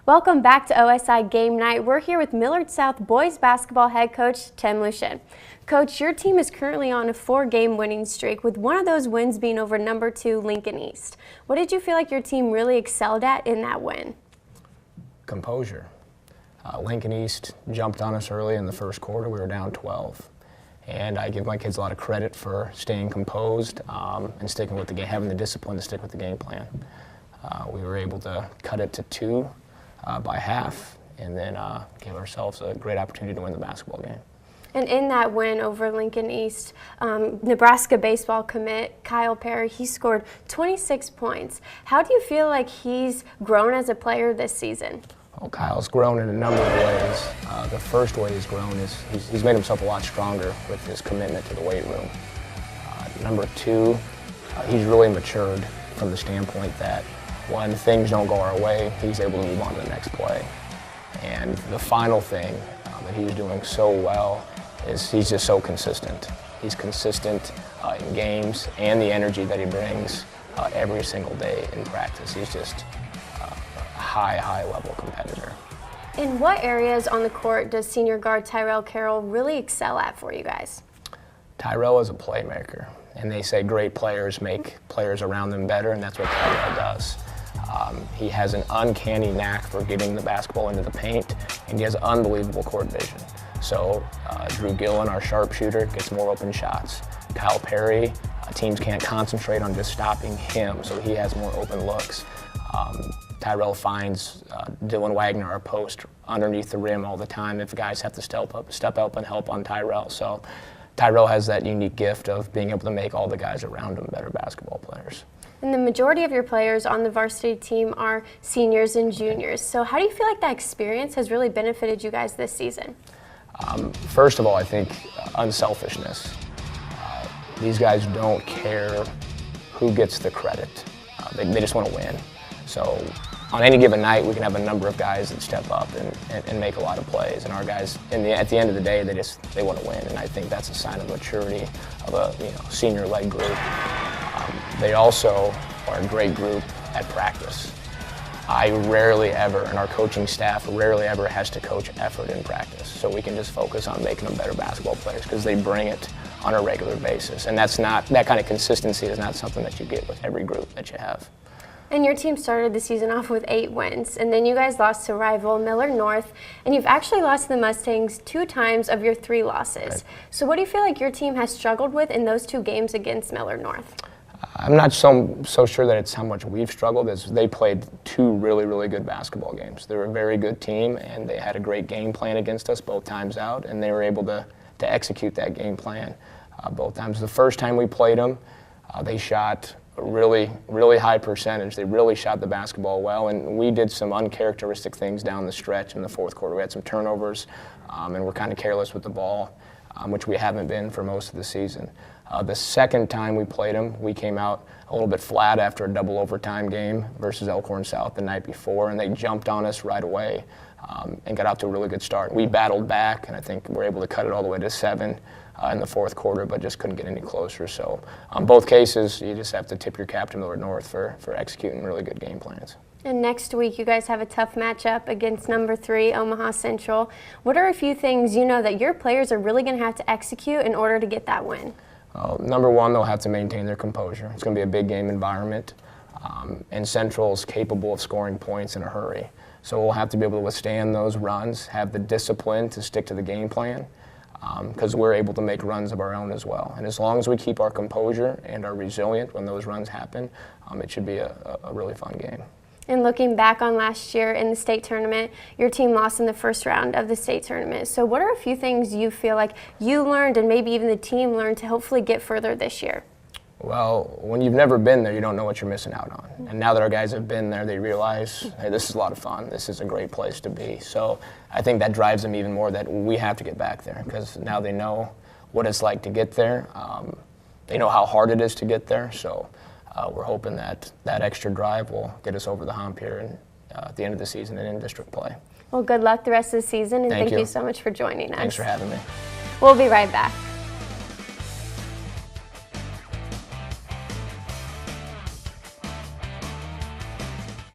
Welcome back to OSI Game Night. We're here with Millard South boys basketball head coach Tim Lucien. Coach, your team is currently on a 4-game winning streak, with one of those wins being over number 2 Lincoln East. What did you feel like your team really excelled at in that win? Composure. Lincoln East jumped on us early in the first quarter. We were down 12. And I give my kids a lot of credit for staying composed and sticking with the game, having the discipline to stick with the game plan. We were able to cut it to 2 by half, and then give ourselves a great opportunity to win the basketball game. And in that win over Lincoln East, Nebraska baseball commit Kyle Perry, he scored 26 points. How do you feel like he's grown as a player this season? Well, Kyle's grown in a number of ways. The first way he's grown is he's made himself a lot stronger with his commitment to the weight room. Number 2, he's really matured from the standpoint that when things don't go our way, he's able to move on to the next play. And the final thing that he's doing so well is he's just so consistent. He's consistent in games and the energy that he brings every single day in practice. He's just a high level competitor. In what areas on the court does senior guard Tyrell Carroll really excel at for you guys? Tyrell is a playmaker, and they say great players make players around them better, and that's what Tyrell does. He has an uncanny knack for getting the basketball into the paint, and he has unbelievable court vision. So Drew Gillen, our sharpshooter, gets more open shots. Kyle Perry, teams can't concentrate on just stopping him, so he has more open looks. Tyrell finds Dylan Wagner, our post, underneath the rim all the time if guys have to step up and help on Tyrell. So Tyrell has that unique gift of being able to make all the guys around him better basketball players. And the majority of your players on the varsity team are seniors and juniors. So how do you feel like that experience has really benefited you guys this season? First of all, I think unselfishness. These guys don't care who gets the credit. They just want to win. So on any given night, we can have a number of guys that step up and make a lot of plays. And our guys, at the end of the day, they want to win. And I think that's a sign of maturity of a senior-led group. They also are a great group at practice. I rarely ever, and our coaching staff rarely ever has to coach effort in practice. So we can just focus on making them better basketball players because they bring it on a regular basis. And that kind of consistency is not something that you get with every group that you have. And your team started the season off with 8 wins, and then you guys lost to rival Millard North, and you've actually lost to the Mustangs 2 times of your 3 losses. Right. So what do you feel like your team has struggled with in those 2 games against Millard North? I'm not so sure that it's how much we've struggled, as they played 2 really good basketball games. They're a very good team, and they had a great game plan against us both times out, and they were able to execute that game plan both times. The first time we played them, they shot a really high percentage. They really shot the basketball well, and we did some uncharacteristic things down the stretch in the fourth quarter. We had some turnovers, and we're kind of careless with the ball, which we haven't been for most of the season. The second time we played them, we came out a little bit flat after a double overtime game versus Elkhorn South the night before, and they jumped on us right away and got out to a really good start. We battled back, and I think we're able to cut it all the way to 7 in the fourth quarter, but just couldn't get any closer. So on both cases, you just have to tip your cap to Millard North for executing really good game plans. And next week, you guys have a tough matchup against number 3, Omaha Central. What are a few things you know that your players are really going to have to execute in order to get that win? Number 1, they'll have to maintain their composure. It's going to be a big game environment, and Central's capable of scoring points in a hurry. So we'll have to be able to withstand those runs, have the discipline to stick to the game plan, because we're able to make runs of our own as well. And as long as we keep our composure and are resilient when those runs happen, it should be a really fun game. And looking back on last year in the state tournament, your team lost in the first round of the state tournament. So what are a few things you feel like you learned and maybe even the team learned to hopefully get further this year? Well, when you've never been there, you don't know what you're missing out on. And now that our guys have been there, they realize, hey, this is a lot of fun. This is a great place to be. So I think that drives them even more that we have to get back there, because now they know what it's like to get there. They know how hard it is to get there. So we're hoping that extra drive will get us over the hump here at the end of the season and in district play. Well, good luck the rest of the season, and thank you so much for joining us. Thanks for having me. We'll be right back.